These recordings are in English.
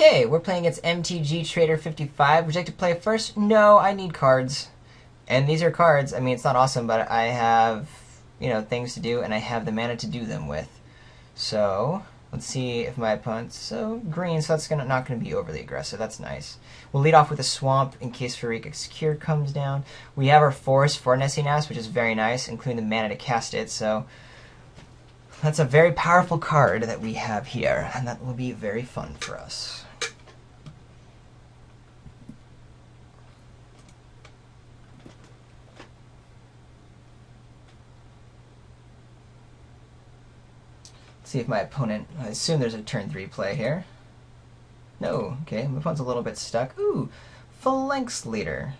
Okay, we're playing against MTG Trader 55. Would you like to play first? No, I need cards. And these are cards. I mean, it's not awesome, but I have, things to do, and I have the mana to do them with. So, let's see if my opponent's so green, so that's not going to be overly aggressive. That's nice. We'll lead off with a Swamp in case Pharika's Cure comes down. We have our Forest for Nessie Nast, which is very nice, including the mana to cast it, so that's a very powerful card that we have here, and that will be very fun for us. Let's see if my opponent, I assume there's a turn 3 play here. No, okay, my opponent's a little bit stuck. Ooh, Phalanx Leader.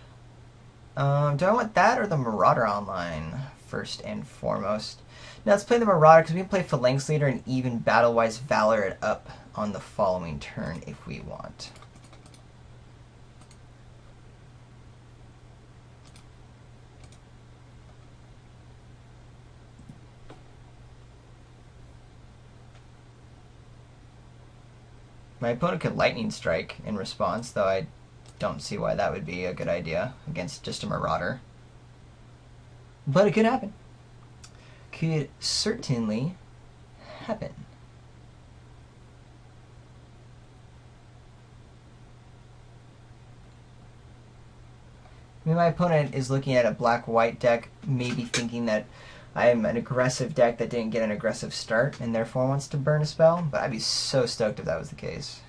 Do I want that or the Marauder online first and foremost? Now let's play the Marauder because we can play Phalanx Leader and even Battle-Wise Valor it up on the following turn if we want. My opponent could Lightning Strike in response, though I don't see why that would be a good idea against just a Marauder. But it could happen. Could certainly happen. I mean, my opponent is looking at a black-white deck, maybe thinking that I'm an aggressive deck that didn't get an aggressive start and therefore wants to burn a spell, but I'd be so stoked if that was the case.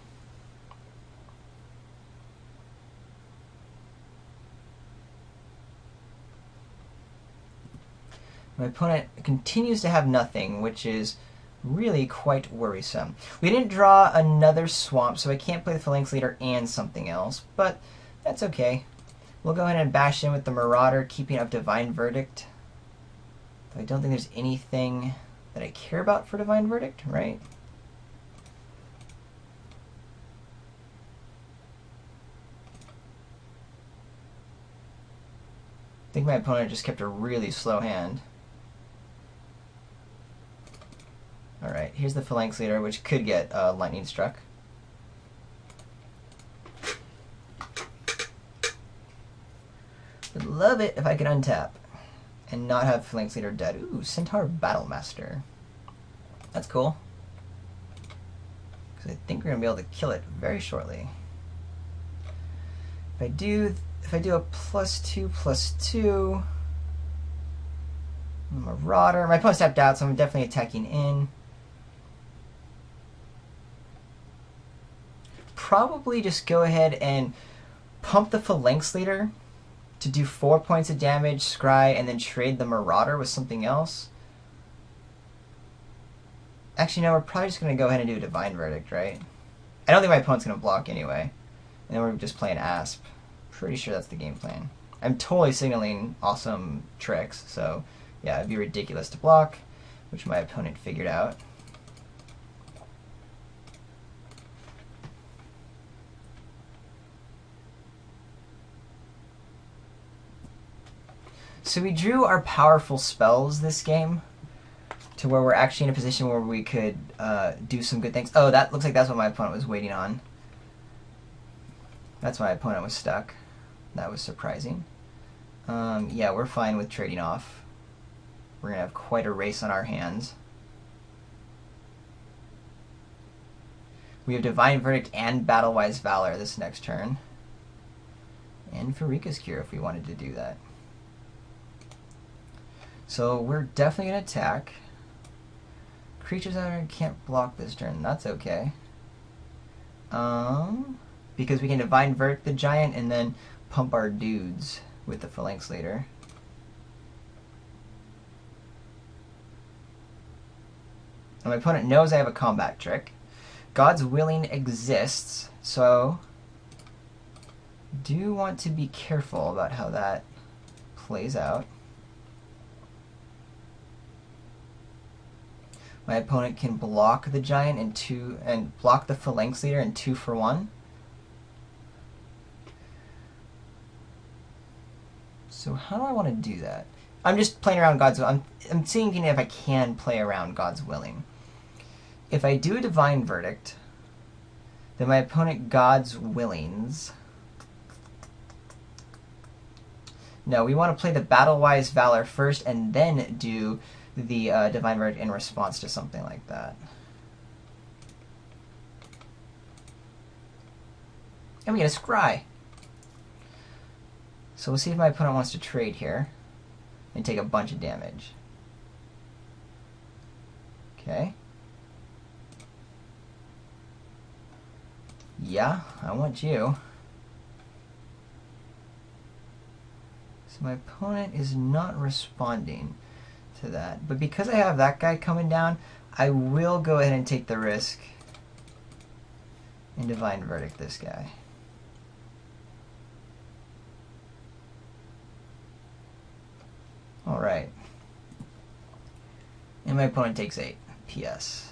My opponent continues to have nothing, which is really quite worrisome. We didn't draw another Swamp, so I can't play the Phalanx Leader and something else, but that's okay. We'll go ahead and bash in with the Marauder, keeping up Divine Verdict. I don't think there's anything that I care about for Divine Verdict, right? I think my opponent just kept a really slow hand. Alright, here's the Phalanx Leader, which could get Lightning Struck. Would love it if I could untap and not have Phalanx Leader dead. Ooh, Centaur Battlemaster. That's cool. Because I think we're going to be able to kill it very shortly. If I do a +2/+2, Marauder. My opponent stepped out, so I'm definitely attacking in. Probably just go ahead and pump the Phalanx Leader to do 4 points of damage, scry, and then trade the Marauder with something else. Actually, no, we're probably just going to go ahead and do a Divine Verdict, right? I don't think my opponent's going to block anyway. And then we're just playing Asp. Pretty sure that's the game plan. I'm totally signaling awesome tricks, so yeah, it'd be ridiculous to block, which my opponent figured out. So we drew our powerful spells this game to where we're actually in a position where we could do some good things. Oh, that looks like that's what my opponent was waiting on. That's why my opponent was stuck. That was surprising. Yeah, we're fine with trading off. We're going to have quite a race on our hands. We have Divine Verdict and Battle-Wise Valor this next turn. And Pharika's Cure if we wanted to do that. So we're definitely going to attack. Creatures that can't block this turn. That's okay. Because we can Divine Verdict the Giant and then pump our dudes with the Phalanx Leader. And my opponent knows I have a combat trick. God's Willing exists, so do want to be careful about how that plays out. My opponent can block the Giant and block the Phalanx Leader in 2 for 1. So how do I want to do that? I'm just playing around God's Will. I'm thinking if I can play around God's Willing. If I do a Divine Verdict, Then my opponent God's Willings. No, we want to play the Battle-Wise Valor first and then do the Divine Verdict in response to something like that. And we get a Scry. So we'll see if my opponent wants to trade here and take a bunch of damage. Okay. Yeah, I want you. So my opponent is not responding to that. But because I have that guy coming down, I will go ahead and take the risk and Divine Verdict this guy. Alright. And my opponent takes 8 PS.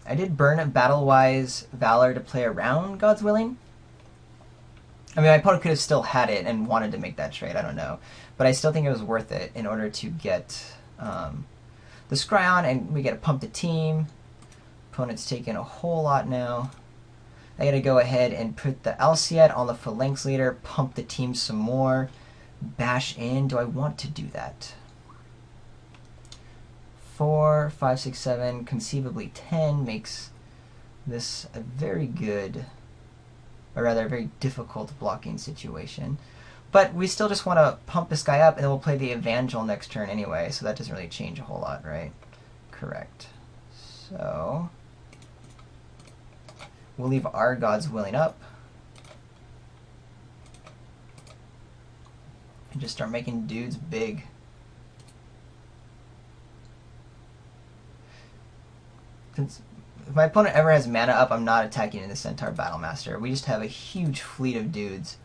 I did burn a Battle-Wise Valor to play around God's Willing. I mean, my opponent could have still had it and wanted to make that trade, I don't know. But I still think it was worth it in order to get the Scry on, and we get to pump the team. Opponent's taking a whole lot now. I gotta go ahead and put the Alciad on the Phalanx Leader, pump the team some more, bash in. Do I want to do that? 4, 5, 6, 7, conceivably 10 makes this a very good, or rather a very difficult blocking situation. But we still just want to pump this guy up, and then we'll play the Evangel next turn anyway, so that doesn't really change a whole lot, right? Correct. So we'll leave our God's Willing up. And just start making dudes big. Since if my opponent ever has mana up, I'm not attacking in the Centaur Battlemaster. We just have a huge fleet of dudes.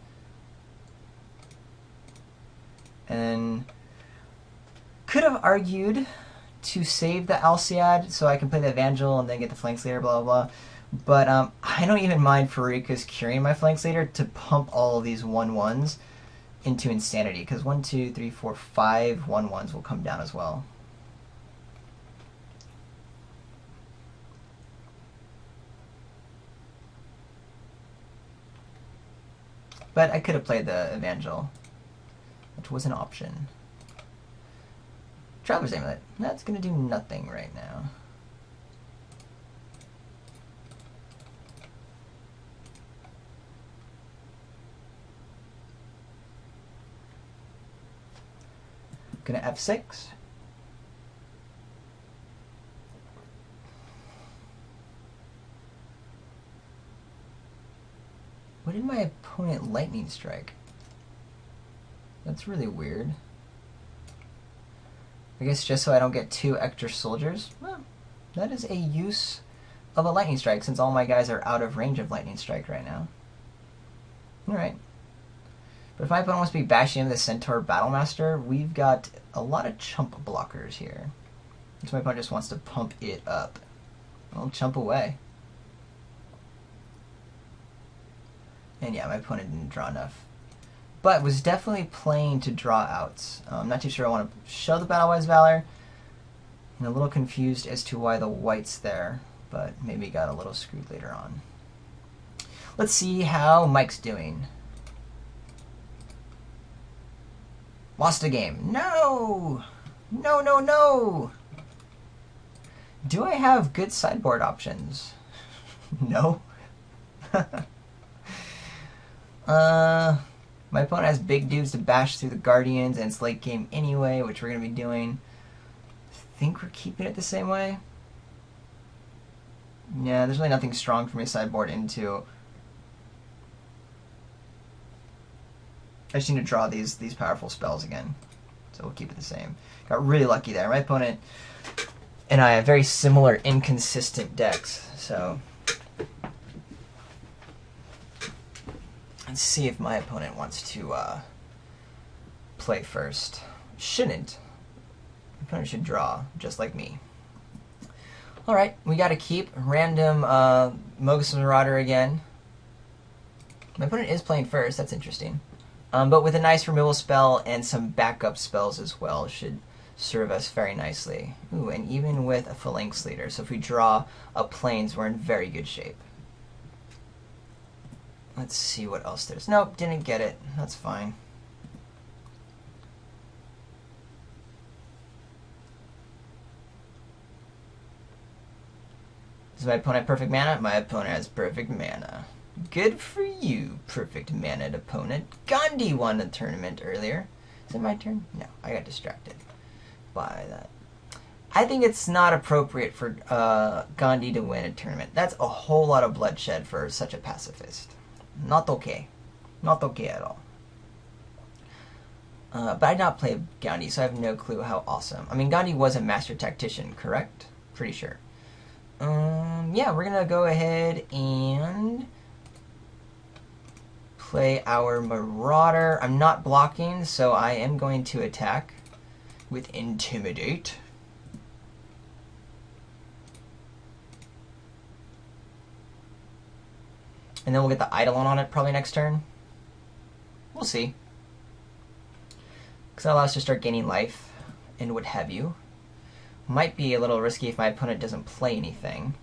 And could have argued to save the Alciad so I can play the Evangel and then get the Phalanx Leader, blah, blah, blah. But I don't even mind Farika's curing my Phalanx Leader to pump all of these 1/1s into insanity, because 1, 2, 3, 4, 5 1/1s will come down as well. But I could have played the Evangel, which was an option. Traveler's Amulet. That's going to do nothing right now. Gonna F6. What did my opponent Lightning Strike? That's really weird. I guess just so I don't get 2 extra soldiers? Well, that is a use of a Lightning Strike, since all my guys are out of range of Lightning Strike right now. Alright. But if my opponent wants to be bashing into the Centaur Battlemaster, we've got a lot of chump blockers here. So my opponent just wants to pump it up. I'll chump away. And yeah, my opponent didn't draw enough. But was definitely playing to draw outs. I'm not too sure I want to show the Battle-Wise Valor. I'm a little confused as to why the white's there, but maybe got a little screwed later on. Let's see how Mike's doing. Lost a game. No! No, no, no! Do I have good sideboard options? No. My opponent has big dudes to bash through the Guardians, and it's late game anyway, which we're going to be doing. I think we're keeping it the same way. Yeah, there's really nothing strong for me to sideboard into. I just need to draw these powerful spells again. So we'll keep it the same. Got really lucky there. My opponent and I have very similar inconsistent decks, so let's see if my opponent wants to play first. Shouldn't. My opponent should draw, just like me. Alright, we gotta keep random Mogus Marauder again. My opponent is playing first, that's interesting. But with a nice removal spell and some backup spells as well should serve us very nicely. Ooh, and even with a Phalanx Leader, so if we draw a Plains, we're in very good shape. Let's see what else there's. Nope, didn't get it. That's fine. Does my opponent have perfect mana? My opponent has perfect mana. Good for you, perfect mana'd opponent. Gandhi won the tournament earlier. Is it my turn? No, I got distracted by that. I think it's not appropriate for Gandhi to win a tournament. That's a whole lot of bloodshed for such a pacifist. Not okay. Not okay at all. But I did not play Gandhi, so I have no clue how awesome. I mean, Gandhi was a master tactician, correct? Pretty sure. Yeah, we're gonna go ahead and play our Marauder. I'm not blocking, so I am going to attack with Intimidate. And then we'll get the Eidolon on it probably next turn. We'll see. Because that allows us to start gaining life and what have you. Might be a little risky if my opponent doesn't play anything.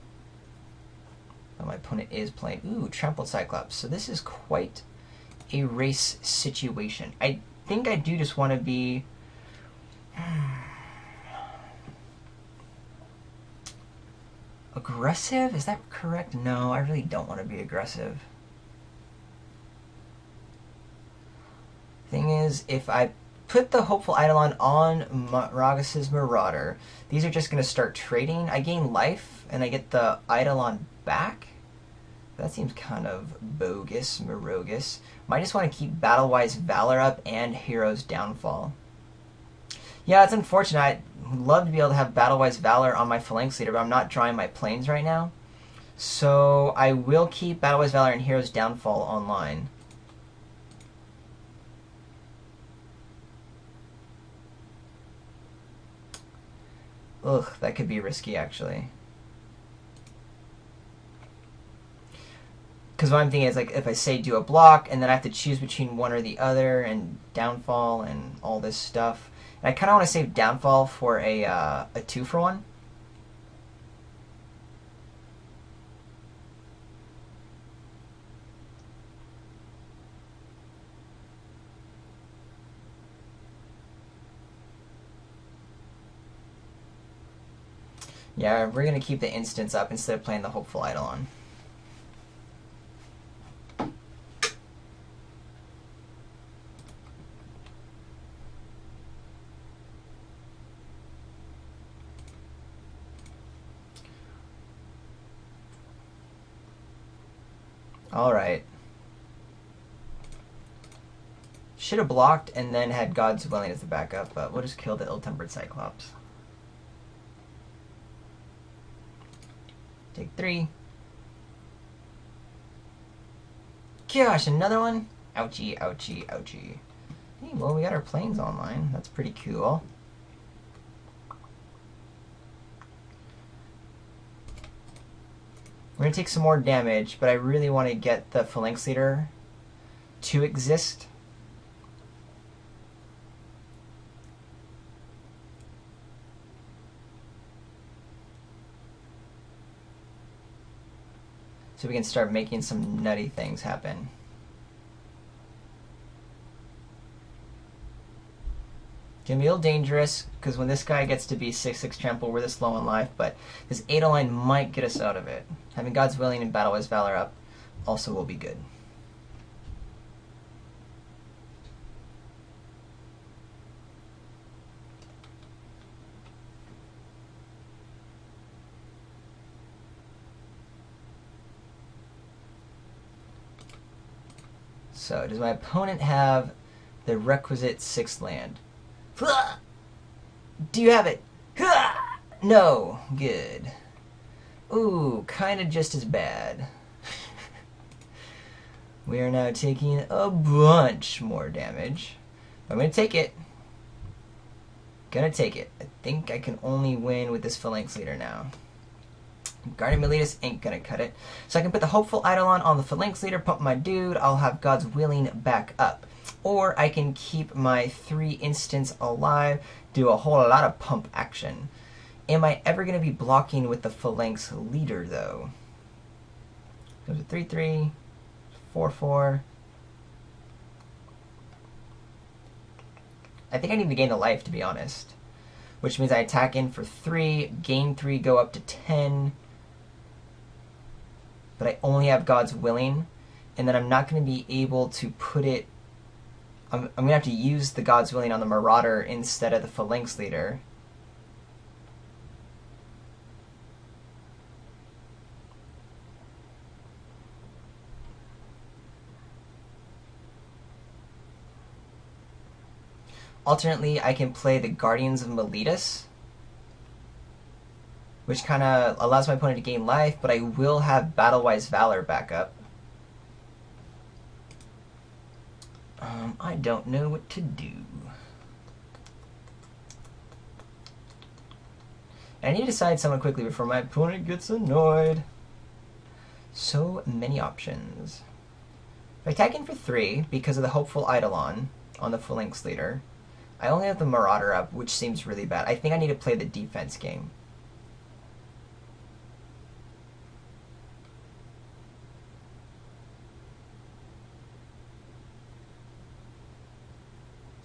But my opponent is playing... Ooh, Trampled Cyclops. So this is quite a race situation. I think I do just want to be... aggressive? Is that correct? No, I really don't want to be aggressive. Thing is, if I put the Hopeful Eidolon on Ragas's Marauder, these are just going to start trading. I gain life, and I get the Eidolon back. That seems kind of bogus, Morogus. Might just want to keep Battle-Wise Valor up and Hero's Downfall. Yeah, it's unfortunate. I'd love to be able to have Battle-Wise Valor on my Phalanx Leader, but I'm not drawing my Plains right now. So I will keep Battle-Wise Valor and Hero's Downfall online. Ugh, that could be risky, actually. Because what I'm thinking is, like, if I say do a block, and then I have to choose between one or the other, and Downfall, and all this stuff. And I kind of want to save Downfall for a 2-for-1. Yeah, we're going to keep the instance up instead of playing the Hopeful Eidolon. Alright. Should have blocked and then had God's Willing as the backup, but we'll just kill the Ill-Tempered Cyclops. Take 3. Gosh, another one? Ouchie, ouchie, ouchie. Hey, well, we got our Plains online. That's pretty cool. We're going to take some more damage, but I really want to get the Phalanx Leader to exist. So we can start making some nutty things happen. Gonna be a little dangerous, because when this guy gets to be 6/6 trample, we're this low in life, but this Eidolon might get us out of it. Having God's Willing and Battle-Wise Valor up also will be good. So, does my opponent have the requisite 6th land? Do you have it? No. Good. Ooh, kind of just as bad. We are now taking a bunch more damage. I'm going to take it. Gonna take it. I think I can only win with this Phalanx Leader now. Guardian Meletus ain't gonna cut it. So I can put the Hopeful Eidolon on the Phalanx Leader, pump my dude, I'll have God's Willing back up. Or I can keep my 3 instants alive, do a whole lot of pump action. Am I ever going to be blocking with the Phalanx Leader, though? Goes a 3-3, 4-4. I think I need to gain a life, to be honest. Which means I attack in for 3, gain 3, go up to 10. But I only have God's Willing. And then I'm not going to be able to put it... I'm going to have to use the God's Willing on the Marauder instead of the Phalanx Leader. Alternately, I can play the Guardians of Meletus, which kind of allows my opponent to gain life, but I will have Battle-Wise Valor back up. I don't know what to do. I need to decide someone quickly before my opponent gets annoyed. So many options. If I attack in for 3, because of the Hopeful Eidolon on the Phalanx Leader, I only have the Marauder up, which seems really bad. I think I need to play the defense game.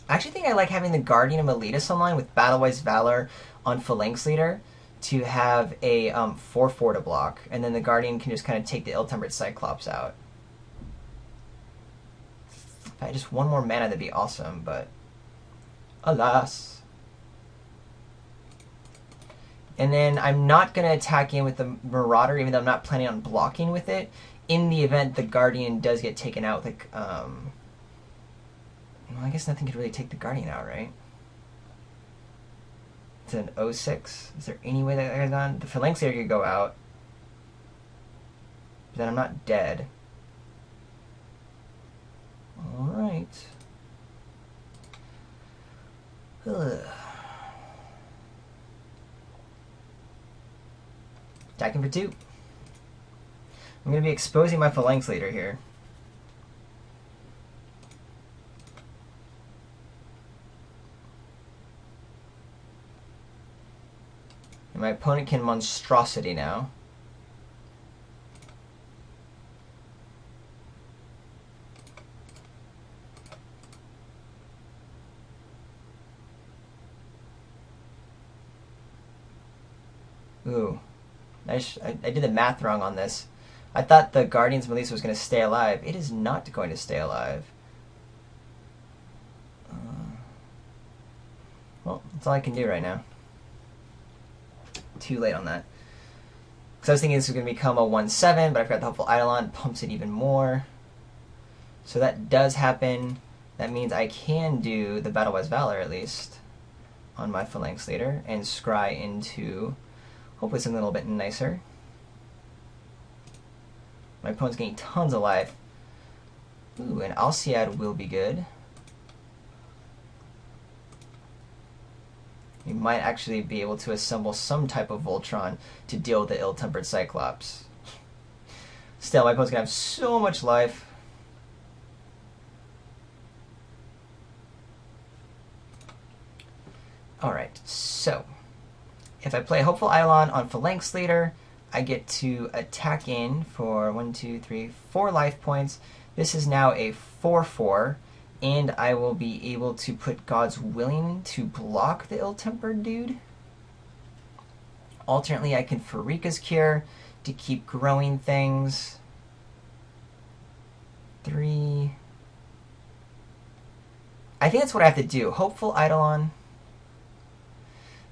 I actually think I like having the Guardian of Meletus online with Battle-Wise Valor on Phalanx Leader to have a 4-4 to block, and then the Guardian can just kind of take the Ill-Tempered Cyclops out. If I had just one more mana, that'd be awesome, but alas. And then I'm not going to attack in with the Marauder, even though I'm not planning on blocking with it, in the event the Guardian does get taken out. Like, well, I guess nothing could really take the Guardian out, right? It's an 06. Is there any way that I could have gone? The Phalanx Leader could go out. But then I'm not dead. Alright. Attacking for 2. I'm going to be exposing my Phalanx Leader here. And my opponent can Monstrosity now. Ooh. I did the math wrong on this. I thought the Guardian's Meletus was going to stay alive. It is not going to stay alive. Well, that's all I can do right now. Too late on that. Because I was thinking this was going to become a 1-7, but I forgot the Hopeful Eidolon pumps it even more. So that does happen. That means I can do the Battle-Wise Valor, at least, on my Phalanx Leader, and scry into hopefully something a little bit nicer. My opponent's getting tons of life. Ooh, and Alciad will be good. We might actually be able to assemble some type of Voltron to deal with the Ill-Tempered Cyclops. Still, my opponent's going to have so much life. Alright, so if I play Hopeful Eidolon on Phalanx Leader, I get to attack in for 4 life points. This is now a 4-4. And I will be able to put God's Willing to block the Ill-Tempered dude. Alternately, I can Pharika's Cure to keep growing things. 3. I think that's what I have to do. Hopeful Eidolon.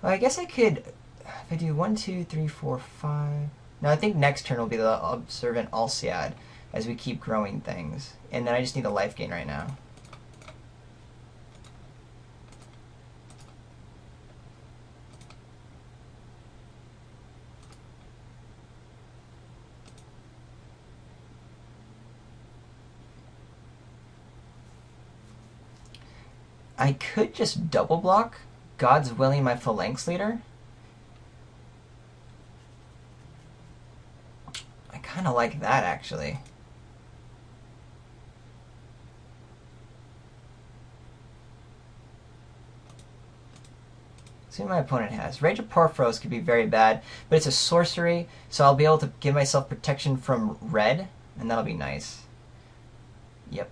Well, I guess I could... If I do 1, 2, 3, 4, 5... No, I think next turn will be the Observant Alciad as we keep growing things. And then I just need a life gain right now. I could just double block God's Willing my Phalanx Leader. I kind of like that, actually. See what my opponent has. Rage of Porphyros could be very bad, but it's a sorcery, so I'll be able to give myself protection from red, and that'll be nice. Yep.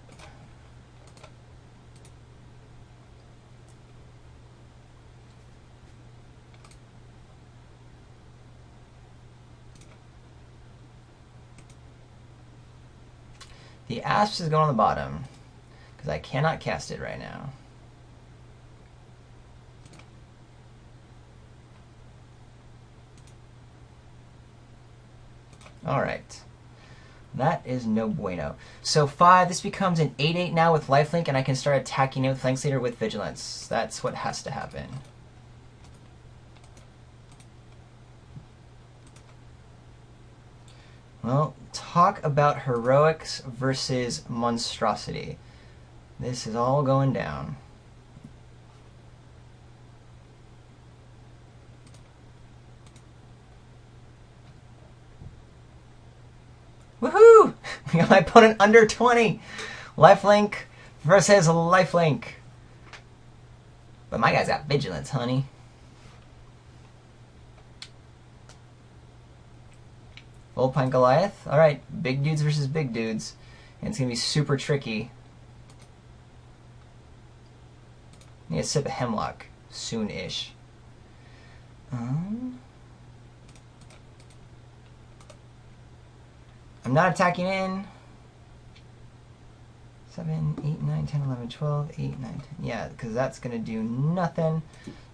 The Asps is going on the bottom, because I cannot cast it right now. Alright. That is no bueno. So 5, this becomes an 8/8 now with lifelink, and I can start attacking it with Flanks Leader with Vigilance. That's what has to happen. Well, talk about heroics versus monstrosity. This is all going down. Woohoo! We got my opponent under 20. Lifelink versus lifelink. But my guy's got vigilance, honey. Old Pine Goliath. Alright, big dudes versus big dudes. And it's going to be super tricky. Need a sip of hemlock. Soon-ish. I'm not attacking in. 7, 8, 9, 10, 11, 12, 8, 9, 10. Yeah, because that's going to do nothing.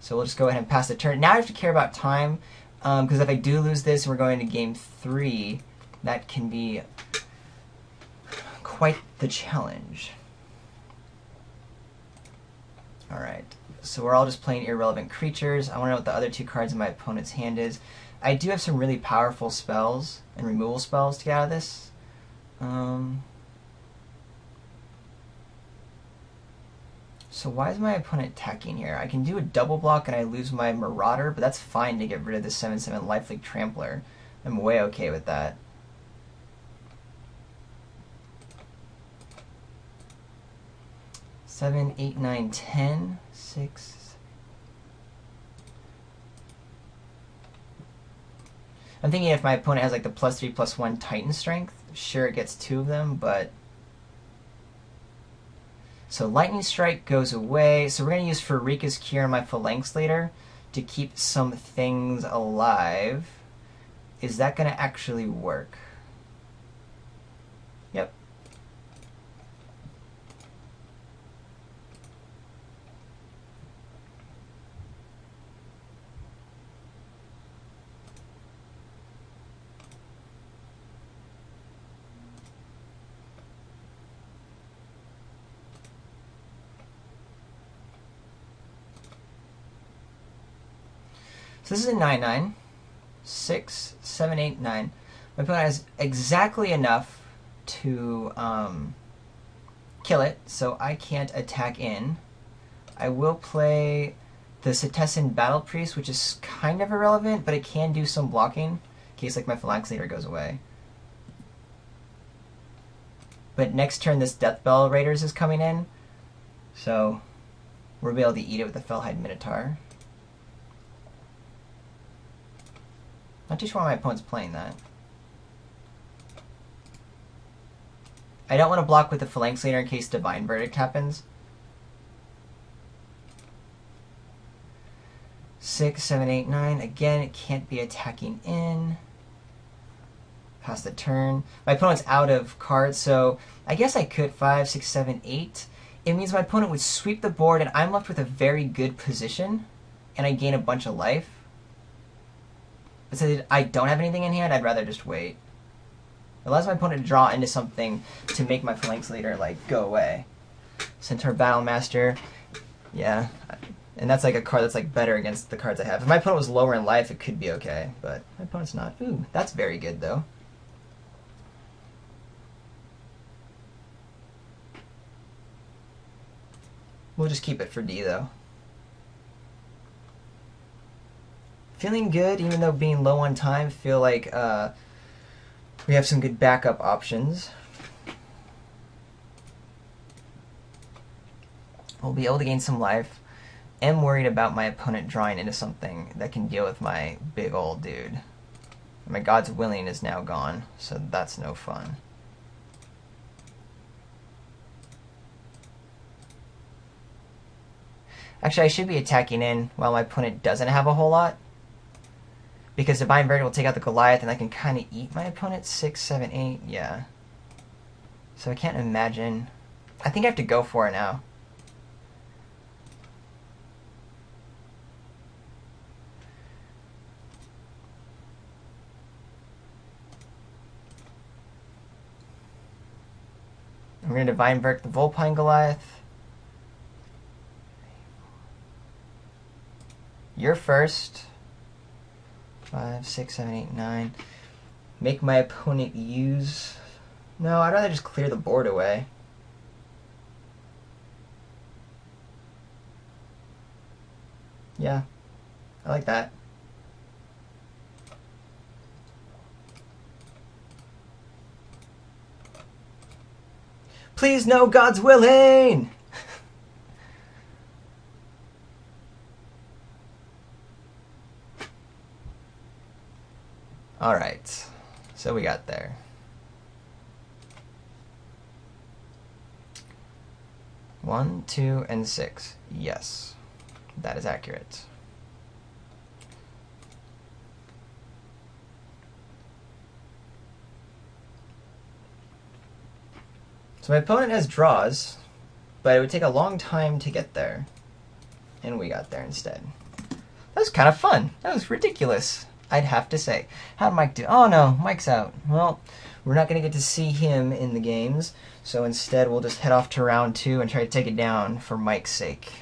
So we'll just go ahead and pass the turn. Now I have to care about time, because if I do lose this and we're going to game 3, that can be quite the challenge. Alright, so we're all just playing irrelevant creatures. I want to know what the other 2 cards in my opponent's hand is. I do have some really powerful spells and removal spells to get out of this. So why is my opponent attacking here? I can do a double block and I lose my Marauder, but that's fine to get rid of the 7/7 Lifelink Trampler. I'm way okay with that. Seven, 8, 9, 10, 6. I'm thinking if my opponent has like the +3/+1 Titan Strength, sure it gets 2 of them, but... So Lightning Strike goes away, so we're going to use Farika's Cure on my Phalanx Leader to keep some things alive. Is that going to actually work? Yep. So this is a 9/9, 6, 7, 8, 9. My opponent has exactly enough to kill it, so I can't attack in. I will play the Setessan Battle Priest, which is kind of irrelevant, but it can do some blocking in case like my Phalanx Leader goes away. But next turn this Deathbell Raiders is coming in, so we'll be able to eat it with the Fellhide Minotaur. Not too sure why my opponent's playing that. I don't want to block with the Phalanx Leader in case Divine Verdict happens. 6, 7, 8, 9. Again, it can't be attacking in. Pass the turn. My opponent's out of cards, so I guess I could 5, 6, 7, 8. It means my opponent would sweep the board, and I'm left with a very good position, and I gain a bunch of life. But since I don't have anything in hand, I'd rather just wait. It allows my opponent to draw into something to make my Phalanx Leader, like, go away. Centaur Battlemaster. Yeah. And that's like a card that's like better against the cards I have. If my opponent was lower in life, it could be okay. But my opponent's not. Ooh, that's very good, though. We'll just keep it for D, though. Feeling good, even though being low on time. Feel like we have some good backup options. We'll be able to gain some life. am worried about my opponent drawing into something that can deal with my big old dude. My God's Willing is now gone, so that's no fun. Actually, I should be attacking in while my opponent doesn't have a whole lot. Because Divine Verdict will take out the Goliath, and I can kind of eat my opponent. 6, 7, 8, yeah. So I can't imagine. I think I have to go for it now. We're going to Divine Verdict the Vulpine Goliath. You're first. 5, 6, 7, 8, 9. Make my opponent use... No, I'd rather just clear the board away. Yeah, I like that. Please, no, God's Willing! Alright, so we got there. One, 2, and 6. Yes, that is accurate. So my opponent has draws, but it would take a long time to get there. And we got there instead. That was kind of fun. That was ridiculous, I'd have to say. How'd Mike do? Oh no, Mike's out. Well, we're not going to get to see him in the games, so instead we'll just head off to round 2 and try to take it down for Mike's sake.